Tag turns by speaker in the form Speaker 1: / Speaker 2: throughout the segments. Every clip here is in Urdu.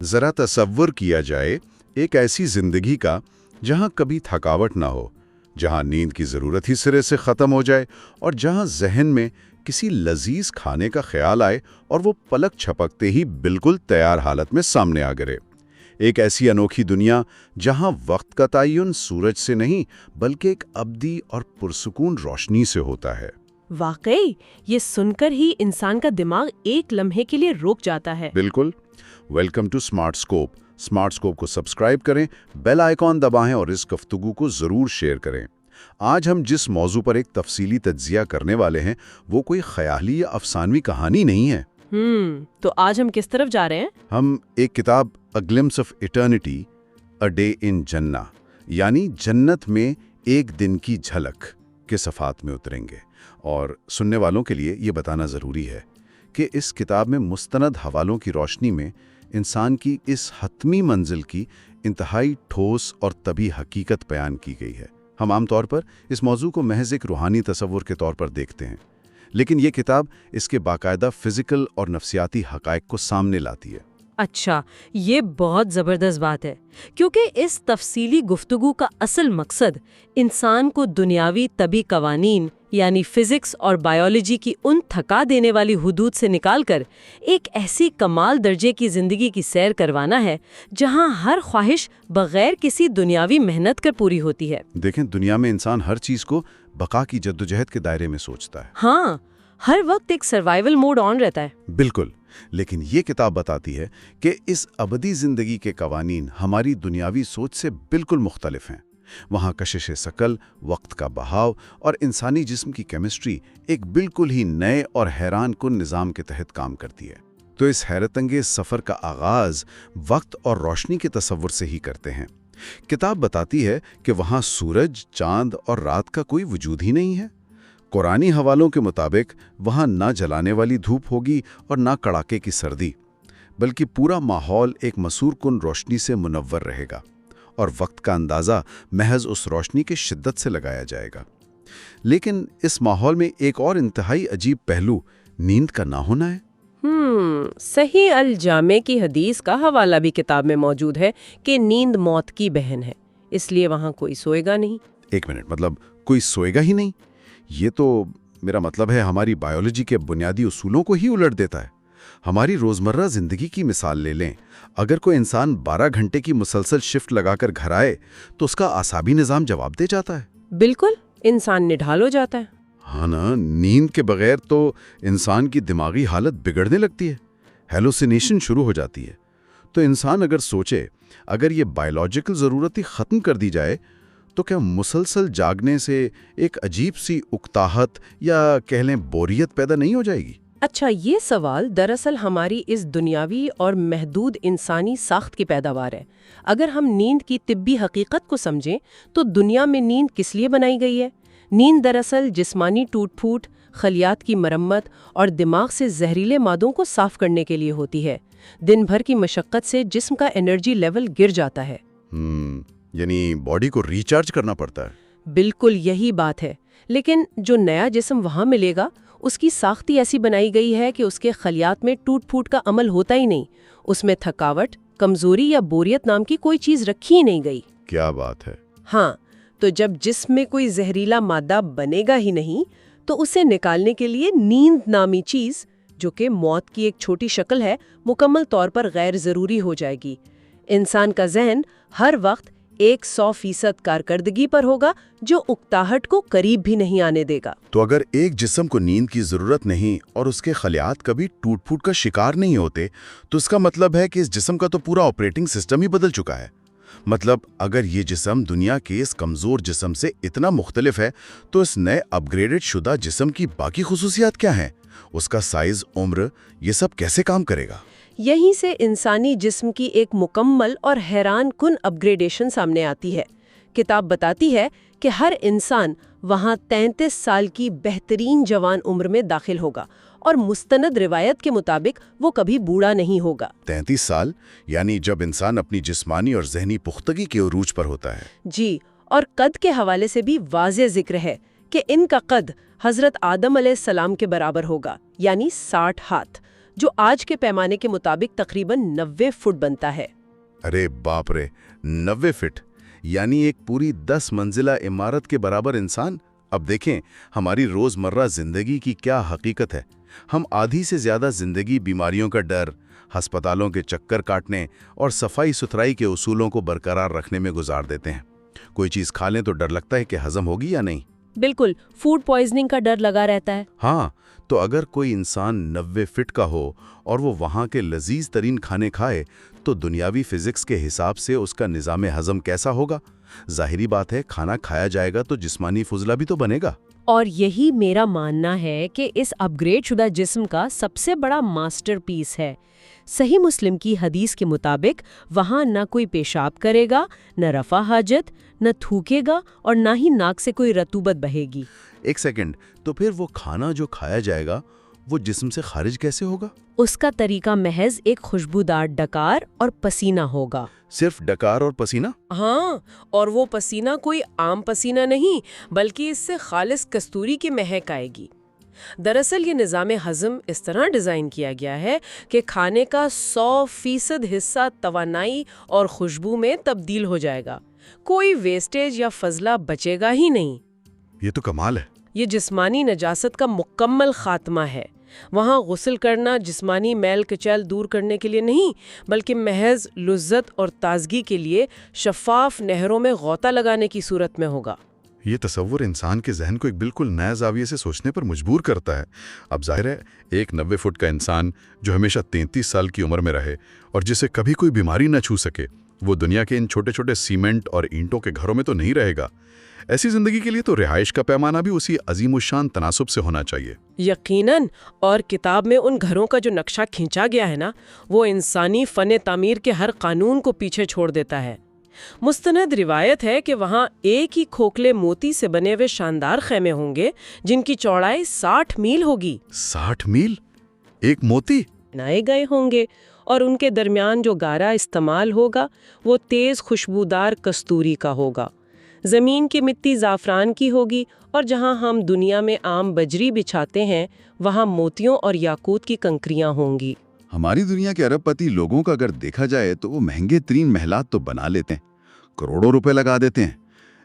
Speaker 1: ذرا تصور کیا جائے ایک ایسی زندگی کا جہاں کبھی تھکاوٹ نہ ہو، جہاں نیند کی ضرورت ہی سرے سے ختم ہو جائے اور جہاں ذہن میں کسی لذیذ کھانے کا خیال آئے اور وہ پلک چھپکتے ہی بالکل تیار حالت میں سامنے آ گرے۔ ایک ایسی انوکھی دنیا جہاں وقت کا تعین سورج سے نہیں بلکہ ایک ابدی اور پرسکون روشنی سے ہوتا ہے۔
Speaker 2: واقعی یہ سن کر ہی انسان کا دماغ ایک لمحے کے لیے رک جاتا ہے۔
Speaker 1: بالکل۔ Welcome to Smart Scope. Smart Scope کو سبسکرائب کریں، بیل آئیکن دبائیں اور اس گفتگو کو ضرور شیئر کریں۔ آج ہم جس موضوع پر ایک تفصیلی تجزیہ کرنے والے ہیں وہ کوئی خیالی یا افسانوی کہانی نہیں ہے۔
Speaker 2: تو آج ہم کس طرف جا رہے ہیں؟
Speaker 1: ہم ایک کتاب a glimpse of eternity, a day in Jannah, یعنی جنت میں ایک دن کی جھلک کے صفحات میں اتریں گے۔ اور سننے والوں کے لیے یہ بتانا ضروری ہے کہ اس کتاب میں مستند حوالوں کی روشنی میں انسان کی اس حتمی منزل کی انتہائی ٹھوس اور طبی حقیقت بیان کی گئی ہے۔ ہم عام طور پر اس موضوع کو محض ایک روحانی تصور کے طور پر دیکھتے ہیں، لیکن یہ کتاب اس کے باقاعدہ فزیکل اور نفسیاتی حقائق کو سامنے لاتی ہے۔
Speaker 2: اچھا، یہ بہت زبردست بات ہے، کیونکہ اس تفصیلی گفتگو کا اصل مقصد انسان کو دنیاوی طبی قوانین یعنی فزکس اور بائیولوجی کی ان تھکا دینے والی حدود سے نکال کر ایک ایسی کمال درجے کی زندگی کی سیر کروانا ہے جہاں ہر خواہش بغیر کسی دنیاوی محنت کر پوری ہوتی ہے۔
Speaker 1: دیکھیں، دنیا میں انسان ہر چیز کو بقا کی جدوجہد کے دائرے میں سوچتا ہے۔
Speaker 2: ہاں، ہر وقت ایک سروائیول موڈ آن رہتا ہے۔
Speaker 1: بالکل، لیکن یہ کتاب بتاتی ہے کہ اس ابدی زندگی کے قوانین ہماری دنیاوی سوچ سے بالکل مختلف ہیں۔ وہاں کشش ثقل، وقت کا بہاؤ اور انسانی جسم کی کیمسٹری ایک بالکل ہی نئے اور حیران کن نظام کے تحت کام کرتی ہے۔ تو اس حیرت انگیز سفر کا آغاز وقت اور روشنی کے تصور سے ہی کرتے ہیں۔ کتاب بتاتی ہے کہ وہاں سورج، چاند اور رات کا کوئی وجود ہی نہیں ہے۔ قرآنی حوالوں کے مطابق وہاں نہ جلانے والی دھوپ ہوگی اور نہ کڑاکے کی سردی، بلکہ پورا ماحول ایک مسحور کن روشنی سے منور رہے گا، اور وقت کا اندازہ محض اس روشنی کی شدت سے لگایا جائے گا۔ لیکن اس ماحول میں ایک اور انتہائی عجیب پہلو نیند کا نہ ہونا ہے۔
Speaker 2: صحیح الجامع کی حدیث کا حوالہ بھی کتاب میں موجود ہے کہ نیند موت کی بہن ہے، اس لیے وہاں کوئی سوئے گا نہیں۔
Speaker 1: ایک منٹ، مطلب کوئی سوئے گا ہی نہیں؟ یہ تو میرا مطلب ہے ہماری بائیولوجی کے بنیادی اصولوں کو ہی الٹ دیتا ہے۔ ہماری روزمرہ زندگی کی مثال لے لیں، اگر کوئی انسان 12 گھنٹے کی مسلسل شفٹ لگا کر گھر آئے تو اس کا اعصابی نظام جواب دے جاتا ہے۔
Speaker 2: بالکل، انسان نڈھال ہو جاتا ہے۔
Speaker 1: ہاں نا، نیند کے بغیر تو انسان کی دماغی حالت بگڑنے لگتی ہے، ہیلوسینیشن شروع ہو جاتی ہے۔ تو انسان اگر سوچے، اگر یہ بائیولوجیکل ضرورت ہی ختم کر دی جائے تو کیا مسلسل جاگنے سے ایک عجیب سی اکتاہٹ یا کہہ لیں بوریت پیدا نہیں ہو جائے گی؟
Speaker 2: اچھا، یہ سوال دراصل ہماری اس دنیاوی اور محدود انسانی ساخت کی پیداوار ہے۔ اگر ہم نیند کی طبی حقیقت کو سمجھیں تو دنیا میں نیند کس لیے بنائی گئی ہے؟ نیند دراصل جسمانی ٹوٹ پھوٹ، خلیات کی مرمت اور دماغ سے زہریلے مادوں کو صاف کرنے کے لیے ہوتی ہے۔ دن بھر کی مشقت سے جسم کا انرجی لیول گر جاتا ہے۔
Speaker 1: یعنی باڈی کو ریچارج کرنا پڑتا ہے۔
Speaker 2: بالکل یہی بات ہے، لیکن جو نیا جسم وہاں ملے گا اس کی ساختی ایسی بنائی گئی ہے کہ اس کے خلیات میں ٹوٹ پھوٹ کا عمل ہوتا ہی نہیں، اس میں تھکاوٹ، کمزوری یا بوریت نام کی کوئی چیز رکھی ہی نہیں گئی۔
Speaker 1: کیا بات ہے!
Speaker 2: ہاں، تو جب جسم میں کوئی زہریلا مادہ بنے گا ہی نہیں تو اسے نکالنے کے لیے نیند نامی چیز، جو کہ موت کی ایک چھوٹی شکل ہے، مکمل طور پر غیر ضروری ہو جائے گی۔ انسان کا ذہن ہر وقت 100% کارکردگی پر ہوگا، جو اکتاہٹ کو قریب بھی نہیں آنے دے گا۔
Speaker 1: تو اگر ایک جسم کو نیند کی ضرورت نہیں اور اس کے خلیات کبھی ٹوٹ پھوٹ کا شکار نہیں ہوتے، تو اس کا مطلب ہے کہ اس جسم کا تو پورا آپریٹنگ سسٹم ہی بدل چکا ہے۔ مطلب اگر یہ جسم دنیا کے اس کمزور جسم سے اتنا مختلف ہے تو اس نئے اپ گریڈڈ شدہ جسم کی باقی خصوصیات کیا ہیں؟ اس کا سائز، عمر، یہ سب کیسے کام کرے گا؟
Speaker 2: یہیں سے انسانی جسم کی ایک مکمل اور حیران کن اپ گریڈیشن سامنے آتی ہے۔ کتاب بتاتی ہے کہ ہر انسان وہاں 33 سال کی بہترین جوان عمر میں داخل ہوگا، اور مستند روایت کے مطابق وہ کبھی بوڑھا نہیں ہوگا۔
Speaker 1: 33 سال؟ یعنی جب انسان اپنی جسمانی اور ذہنی پختگی کے عروج پر ہوتا ہے۔
Speaker 2: جی، اور قد کے حوالے سے بھی واضح ذکر ہے کہ ان کا قد حضرت آدم علیہ السلام کے برابر ہوگا، یعنی 60 ہاتھ۔ جو آج کے پیمانے کے مطابق تقریباً 90 فٹ بنتا ہے۔
Speaker 1: ارے باپ رے، 90 فٹ، یعنی ایک پوری 10 منزلہ عمارت کے برابر انسان۔ اب دیکھیں ہماری روزمرہ زندگی کی کیا حقیقت ہے۔ ہم آدھی سے زیادہ زندگی بیماریوں کا ڈر، ہسپتالوں کے چکر کاٹنے اور صفائی ستھرائی کے اصولوں کو برقرار رکھنے میں گزار دیتے ہیں۔ کوئی چیز کھا لیں تو ڈر لگتا ہے کہ ہضم ہوگی یا نہیں۔
Speaker 2: بالکل، فوڈ پوائزننگ کا ڈر لگا رہتا ہے۔
Speaker 1: ہاں، تو اگر کوئی انسان 90 فٹ کا ہو اور وہ وہاں کے لذیذ ترین کھانے کھائے تو دنیاوی فزکس کے حساب سے اس کا نظام ہضم کیسا ہوگا؟ ظاہری بات ہے، کھانا کھایا جائے گا تو جسمانی فضلہ بھی تو بنے گا۔
Speaker 2: اور یہی میرا ماننا ہے کہ اس اپ گریڈ شدہ جسم کا سب سے بڑا ماسٹر پیس ہے۔ صحیح مسلم کی حدیث کے مطابق وہاں نہ کوئی پیشاب کرے گا، نہ رفع حاجت، نہ تھوکے گا اور نہ ہی ناک سے کوئی رطوبت بہے گی۔
Speaker 1: ایک سیکنڈ، تو پھر وہ کھانا جو کھایا جائے گا وہ جسم سے خارج کیسے ہوگا؟
Speaker 2: اس کا طریقہ محض ایک خوشبودار ڈکار اور پسینہ ہوگا۔
Speaker 1: صرف ڈکار اور پسینہ؟
Speaker 2: ہاں، اور وہ پسینہ کوئی عام پسینہ نہیں، بلکہ اس سے خالص کستوری کی مہک آئے گی۔ دراصل یہ نظام ہضم اس طرح ڈیزائن کیا گیا ہے کہ کھانے کا 100% حصہ توانائی اور خوشبو میں تبدیل ہو جائے گا۔ کوئی ویسٹیج یا فضلہ بچے گا ہی نہیں۔
Speaker 1: یہ تو کمال ہے۔
Speaker 2: یہ جسمانی نجاست کا مکمل خاتمہ ہے۔ وہاں غسل کرنا جسمانی میل کچیل دور کرنے کے لیے نہیں، بلکہ محض لذت اور تازگی کے لیے شفاف نہروں میں غوطہ لگانے کی صورت میں ہوگا۔
Speaker 1: یہ تصور انسان کے ذہن کو ایک بالکل نئے زاویے سے سوچنے پر مجبور کرتا ہے۔ اب ظاہر ہے، ایک 90 فٹ کا انسان جو ہمیشہ 33 سال کی عمر میں رہے اور جسے کبھی کوئی بیماری نہ چھو سکے، وہ دنیا کے ان چھوٹے چھوٹے سیمنٹ اور اینٹوں کے گھروں میں تو نہیں رہے گا۔ ایسی زندگی کے لیے تو رہائش کا پیمانہ بھی اسی عظیم الشان تناسب سے ہونا چاہیے۔
Speaker 2: یقیناً، اور کتاب میں ان گھروں کا جو نقشہ کھینچا گیا ہے نا، وہ انسانی فن تعمیر کے ہر قانون کو پیچھے چھوڑ دیتا ہے۔ مستند روایت ہے کہ وہاں ایک ہی کھوکھلے موتی سے بنے ہوئے شاندار خیمے ہوں گے جن کی چوڑائی 60 میل ہوگی۔
Speaker 1: 60 میل؟ ایک موتی؟
Speaker 2: بنائے گئے ہوں گے، اور ان کے درمیان جو گارا استعمال ہوگا وہ تیز خوشبودار کستوری کا ہوگا۔ زمین کی مٹی زعفران کی ہوگی، اور جہاں ہم دنیا میں عام بجری بچھاتے ہیں وہاں موتیوں اور یاقوت کی کنکریاں ہوں گی۔
Speaker 3: ہماری دنیا کے ارب پتی لوگوں کا اگر دیکھا جائے تو وہ مہنگے ترین محلات تو بنا لیتے ہیں، کروڑوں روپے لگا دیتے ہیں،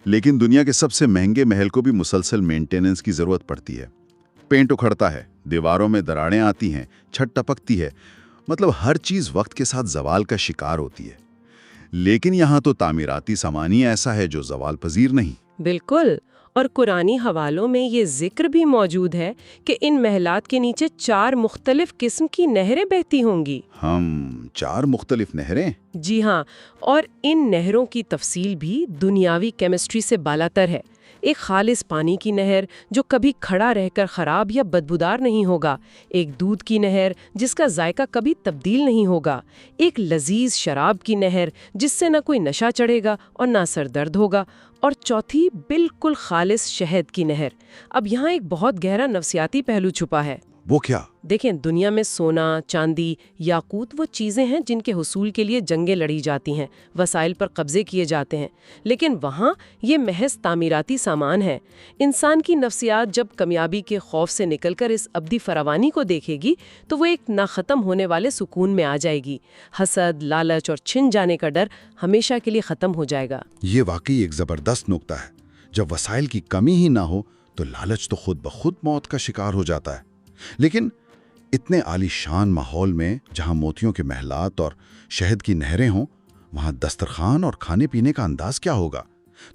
Speaker 3: لیکن دنیا کے سب سے مہنگے محل کو بھی مسلسل مینٹیننس کی ضرورت پڑتی ہے۔ پینٹ اکھڑتا ہے، دیواروں میں دراڑیں آتی ہیں، چھت ٹپکتی ہے، مطلب ہر چیز وقت کے ساتھ زوال کا شکار ہوتی ہے۔ لیکن یہاں تو تعمیراتی سامان ہی ایسا ہے جو زوال پذیر نہیں۔
Speaker 2: بالکل، اور قرآنی حوالوں میں یہ ذکر بھی موجود ہے کہ ان محلات کے نیچے 4 مختلف قسم کی نہریں بہتی ہوں گی۔
Speaker 3: 4 مختلف نہریں؟
Speaker 2: جی ہاں، اور ان نہروں کی تفصیل بھی دنیاوی کیمسٹری سے بالاتر ہے۔ ایک خالص پانی کی نہر جو کبھی کھڑا رہ کر خراب یا بدبودار نہیں ہوگا، ایک دودھ کی نہر جس کا ذائقہ کبھی تبدیل نہیں ہوگا، ایک لذیذ شراب کی نہر جس سے نہ کوئی نشہ چڑھے گا اور نہ سر درد ہوگا، اور چوتھی بالکل خالص شہد کی نہر۔ اب یہاں ایک بہت گہرا نفسیاتی پہلو چھپا ہے۔
Speaker 3: وہ کیا؟
Speaker 2: دیکھیں، دنیا میں سونا، چاندی، یاقوت وہ چیزیں ہیں جن کے حصول کے لیے جنگیں لڑی جاتی ہیں، وسائل پر قبضے کیے جاتے ہیں، لیکن وہاں یہ محض تعمیراتی سامان ہے۔ انسان کی نفسیات جب کامیابی کے خوف سے نکل کر اس ابدی فراوانی کو دیکھے گی تو وہ ایک نہ ختم ہونے والے سکون میں آ جائے گی۔ حسد، لالچ اور چھن جانے کا ڈر ہمیشہ کے لیے ختم ہو جائے گا۔
Speaker 3: یہ واقعی ایک زبردست نکتہ ہے۔ جب وسائل کی کمی ہی نہ ہو تو لالچ تو خود بخود موت کا شکار ہو جاتا ہے۔ لیکن اتنے عالی شان ماحول میں جہاں موتیوں کے محلات اور شہد کی نہریں ہوں، وہاں دسترخوان اور کھانے پینے کا انداز کیا ہوگا؟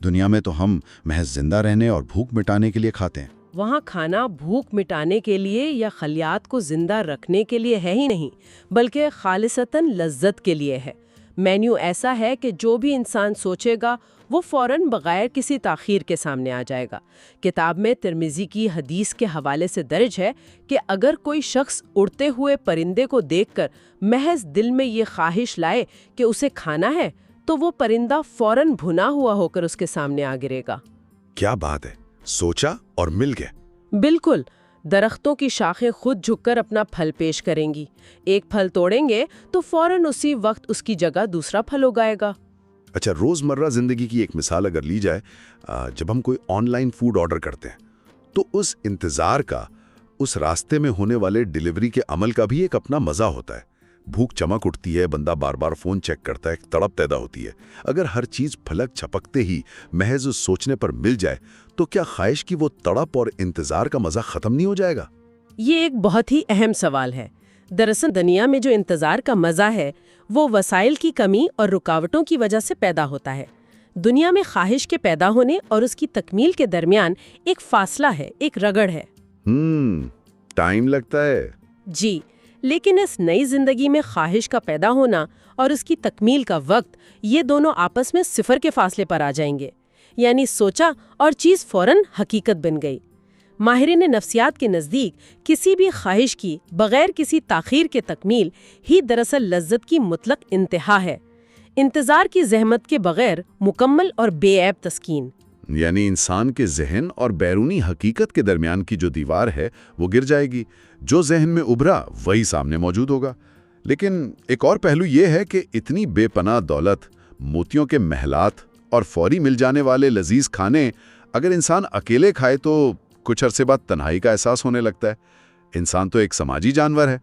Speaker 3: دنیا میں تو ہم محض زندہ رہنے اور بھوک مٹانے کے لیے کھاتے ہیں۔
Speaker 2: وہاں کھانا بھوک مٹانے کے لیے یا خلیات کو زندہ رکھنے کے لیے ہے ہی نہیں، بلکہ خالصتاً لذت کے لیے ہے۔ مینیو ایسا ہے کہ جو بھی انسان سوچے گا وہ فوراً بغیر کسی تاخیر کے سامنے آ جائے گا۔ کتاب میں ترمذی کی حدیث کے حوالے سے درج ہے کہ اگر کوئی شخص اڑتے ہوئے پرندے کو دیکھ کر محض دل میں یہ خواہش لائے کہ اسے کھانا ہے تو وہ پرندہ فوراً بھنا ہوا ہو کر اس کے سامنے آ گرے گا۔
Speaker 1: کیا بات ہے، سوچا اور مل گئے۔
Speaker 2: بالکل، درختوں کی شاخیں خود جھک کر اپنا پھل پیش کریں گی۔ ایک پھل توڑیں گے تو فوراً اسی وقت اس کی جگہ دوسرا پھل اگائے گا۔
Speaker 1: اچھا، روزمرہ زندگی کی ایک مثال اگر لی جائے، جب ہم کوئی آن لائن فوڈ آرڈر کرتے ہیں تو اس انتظار کا
Speaker 3: اس راستے میں ہونے والے ڈیلیوری کے عمل کا بھی ایک اپنا مزہ ہوتا ہے۔ بھوک چمک اٹھتی ہے، بندہ بار بار فون چیک کرتا ہے، ایک تڑپ پیدا ہوتی ہے۔ اگر ہر چیز پھلک چھپکتے ہی محض سوچنے پر مل جائے تو کیا خواہش کی وہ تڑپ اور انتظار کا مزہ ختم نہیں ہو جائے گا؟
Speaker 2: یہ ایک بہت ہی اہم سوال ہے۔ دراصل دنیا میں جو انتظار کا مزہ ہے وہ وسائل کی کمی اور رکاوٹوں کی وجہ سے پیدا ہوتا ہے۔ دنیا میں خواہش کے پیدا ہونے اور اس کی تکمیل کے درمیان ایک فاصلہ ہے، ایک رگڑ ہے۔
Speaker 3: ٹائم لگتا ہے۔
Speaker 2: جی، لیکن اس نئی زندگی میں خواہش کا پیدا ہونا اور اس کی تکمیل کا وقت، یہ دونوں آپس میں صفر کے فاصلے پر آ جائیں گے۔ یعنی سوچا اور چیز فوراً حقیقت بن گئی۔ ماہرین نفسیات کے نزدیک کسی بھی خواہش کی بغیر کسی تاخیر کے تکمیل ہی دراصل لذت کی مطلق انتہا ہے، انتظار کی زحمت کے بغیر مکمل اور بے عیب تسکین۔
Speaker 3: یعنی انسان کے ذہن اور بیرونی حقیقت کے درمیان کی جو دیوار ہے وہ گر جائے گی، جو ذہن میں ابھرا وہی سامنے موجود ہوگا۔ لیکن ایک اور پہلو یہ ہے کہ اتنی بے پناہ دولت، موتیوں کے محلات اور فوری مل جانے والے لذیذ کھانے اگر انسان اکیلے کھائے تو کچھ عرصے بعد تنہائی کا احساس ہونے لگتا ہے۔ انسان تو ایک سماجی جانور ہے،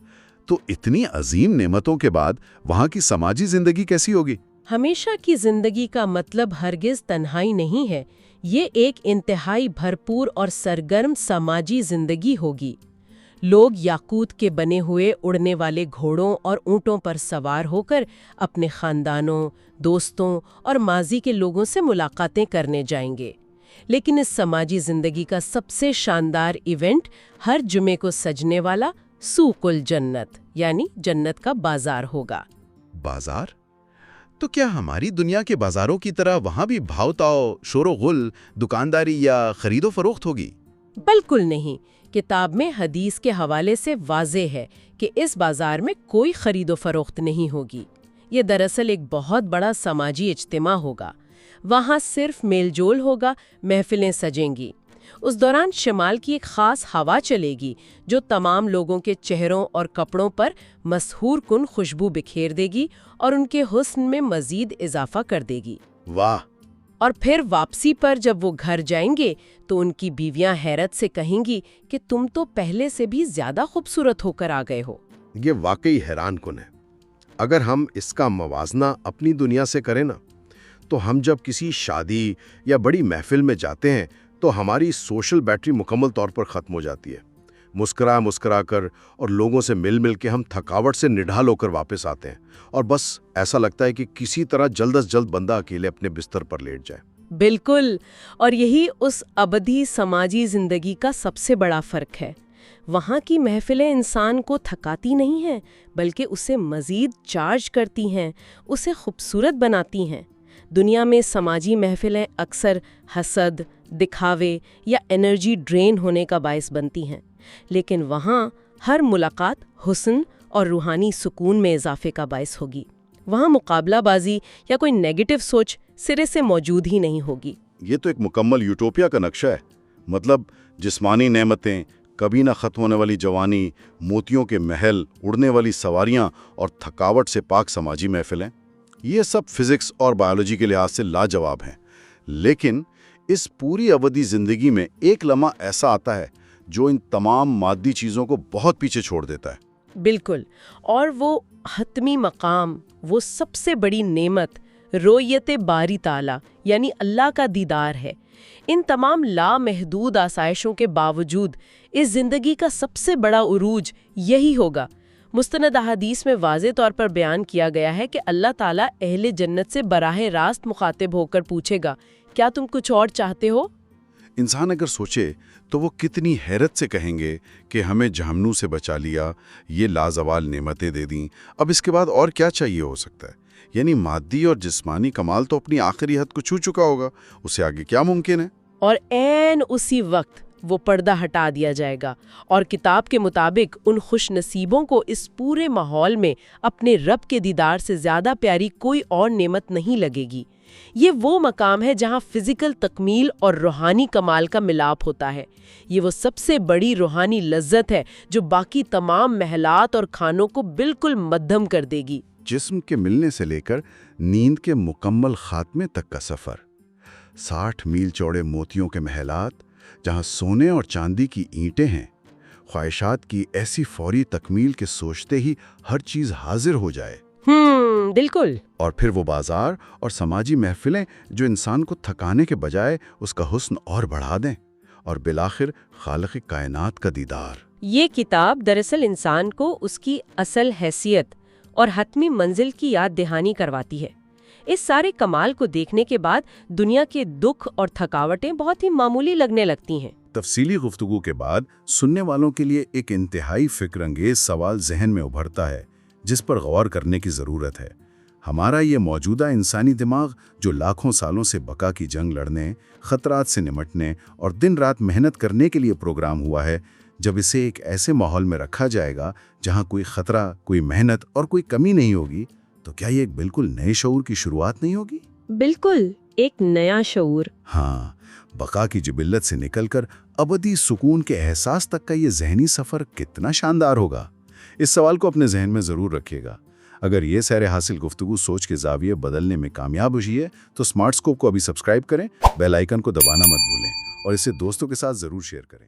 Speaker 3: تو اتنی عظیم نعمتوں کے بعد وہاں کی سماجی زندگی کیسی ہوگی؟
Speaker 2: ہمیشہ کی زندگی کا مطلب ہرگز تنہائی نہیں ہے، یہ ایک انتہائی بھرپور اور سرگرم سماجی زندگی ہوگی۔ لوگ یاقوت کے بنے ہوئے اڑنے والے گھوڑوں اور اونٹوں پر سوار ہو کر اپنے خاندانوں، دوستوں اور ماضی کے لوگوں سے ملاقاتیں کرنے جائیں گے۔ لیکن اس سماجی زندگی کا سب سے شاندار ایونٹ ہر جمعے کو سجنے والا سوق الجنت یعنی جنت کا بازار ہوگا۔
Speaker 1: بازار؟ تو کیا ہماری دنیا کے بازاروں کی طرح وہاں بھی بھاؤ تاؤ، شور و غل، دکانداری یا خرید و فروخت ہوگی؟
Speaker 2: بالکل نہیں۔ کتاب میں حدیث کے حوالے سے واضح ہے کہ اس بازار میں کوئی خرید و فروخت نہیں ہوگی۔ یہ دراصل ایک بہت بڑا سماجی اجتماع ہوگا۔ وہاں صرف میل جول ہوگا، محفلیں سجیں گی۔ اس دوران شمال کی ایک خاص ہوا چلے گی جو تمام لوگوں کے چہروں اور کپڑوں پر مسحور کن خوشبو بکھیر دے گی اور ان کے حسن میں مزید اضافہ کر دے گی۔
Speaker 1: واہ!
Speaker 2: اور پھر واپسی پر جب وہ گھر جائیں گے تو ان کی بیویاں حیرت سے کہیں گی کہ تم تو پہلے سے بھی زیادہ خوبصورت ہو کر آ گئے ہو۔
Speaker 4: یہ واقعی حیران کن ہے۔ اگر ہم اس کا موازنہ اپنی دنیا سے کریں نا، تو ہم جب کسی شادی یا بڑی محفل میں جاتے ہیں تو ہماری سوشل بیٹری مکمل طور پر ختم ہو جاتی ہے۔ مسکرا کر اور لوگوں سے مل کے ہم تھکاوٹ سے نڈھال ہو کر واپس آتے ہیں، اور بس ایسا لگتا ہے کہ کسی طرح جلد از جلد بندہ اکیلے اپنے بستر پر لیٹ جائے۔
Speaker 2: بالکل، اور یہی اس ابدی سماجی زندگی کا سب سے بڑا فرق ہے۔ وہاں کی محفلیں انسان کو تھکاتی نہیں ہیں، بلکہ اسے مزید چارج کرتی ہیں، اسے خوبصورت بناتی ہیں۔ دنیا میں سماجی محفلیں اکثر حسد، دکھاوے یا انرجی ڈرین ہونے کا باعث بنتی ہیں، لیکن وہاں ہر ملاقات حسن اور روحانی سکون میں اضافے کا باعث ہوگی۔ وہاں مقابلہ بازی یا کوئی نیگیٹو سوچ سرے سے موجود ہی نہیں ہوگی۔
Speaker 3: یہ تو ایک مکمل یوٹوپیا کا نقشہ ہے۔ مطلب جسمانی نعمتیں، کبھی نہ ختم ہونے والی جوانی، موتیوں کے محل، اڑنے والی سواریاں اور تھکاوٹ سے پاک سماجی محفلیں، یہ سب فزکس اور بائیولوجی کے لحاظ سے لاجواب ہیں۔ لیکن اس پوری ابدی زندگی میں ایک لمحہ ایسا آتا ہے جو ان تمام مادی چیزوں کو بہت پیچھے چھوڑ دیتا ہے۔
Speaker 2: بالکل، اور وہ حتمی مقام، وہ سب سے بڑی نعمت رؤیت باری تعالیٰ یعنی اللہ کا دیدار ہے۔ ان تمام لامحدود آسائشوں کے باوجود اس زندگی کا سب سے بڑا عروج یہی ہوگا۔ مستند احادیث میں واضح طور پر بیان کیا گیا ہے کہ اللہ تعالیٰ اہل جنت سے براہ راست مخاطب ہو کر پوچھے گا، کیا تم کچھ اور چاہتے ہو؟
Speaker 3: انسان اگر سوچے تو وہ کتنی حیرت سے کہیں گے کہ ہمیں جہنم سے بچا لیا، یہ لازوال نعمتیں دے دیں، اب اس کے بعد اور کیا چاہیے ہو سکتا ہے؟ یعنی مادی اور جسمانی کمال تو اپنی آخری حد کو چھو چکا ہوگا، اسے آگے کیا ممکن ہے؟
Speaker 2: اور عین اسی وقت وہ پردہ ہٹا دیا جائے گا، اور کتاب کے مطابق ان خوش نصیبوں کو اس پورے ماحول میں اپنے رب کے دیدار سے زیادہ پیاری کوئی اور نعمت نہیں لگے گی۔ یہ وہ مقام ہے جہاں فزیکل تکمیل اور روحانی کمال کا ملاپ ہوتا ہے۔ یہ وہ سب سے بڑی روحانی لذت ہے جو باقی تمام محلات اور کھانوں کو بالکل مدھم کر دے گی۔
Speaker 3: جسم کے ملنے سے لے کر نیند کے مکمل خاتمے تک کا سفر، 60 میل چوڑے موتیوں کے محلات جہاں سونے اور چاندی کی اینٹیں ہیں،
Speaker 1: خواہشات کی ایسی فوری تکمیل کے سوچتے ہی ہر چیز حاضر ہو جائے،
Speaker 2: بالکل۔
Speaker 1: اور پھر وہ بازار اور سماجی محفلیں جو انسان کو تھکانے کے بجائے اس کا حسن اور بڑھا دیں، اور بالآخر خالق کائنات کا دیدار۔
Speaker 2: یہ کتاب دراصل انسان کو اس کی اصل حیثیت اور حتمی منزل کی یاد دہانی کرواتی ہے۔ اس سارے کمال کو دیکھنے کے بعد دنیا کے دکھ اور تھکاوٹیں بہت ہی معمولی لگنے لگتی ہیں۔
Speaker 1: تفصیلی گفتگو کے بعد سننے والوں کے لیے ایک انتہائی فکر انگیز سوال ذہن میں ابھرتا ہے جس پر غور کرنے کی ضرورت ہے۔ ہمارا یہ موجودہ انسانی دماغ جو لاکھوں سالوں سے بقا کی جنگ لڑنے، خطرات سے نمٹنے اور دن رات محنت کرنے کے لیے پروگرام ہوا ہے، جب اسے ایک ایسے ماحول میں رکھا جائے گا جہاں کوئی خطرہ، کوئی محنت اور کوئی کمی نہیں ہوگی، تو کیا یہ ایک بالکل نئے شعور کی شروعات نہیں ہوگی؟
Speaker 2: بالکل، ایک نیا شعور۔
Speaker 1: ہاں، بقا کی جبلت سے نکل کر ابدی سکون کے احساس تک کا یہ ذہنی سفر کتنا شاندار ہوگا۔ اس سوال کو اپنے ذہن میں ضرور رکھیے گا۔ اگر یہ سیر حاصل گفتگو سوچ کے زاویے بدلنے میں کامیاب ہوئی ہے تو سمارٹ اسکوپ کو ابھی سبسکرائب کریں، بیل آئیکن کو دبانا مت بھولیں اور اسے دوستوں کے ساتھ ضرور شیئر کریں۔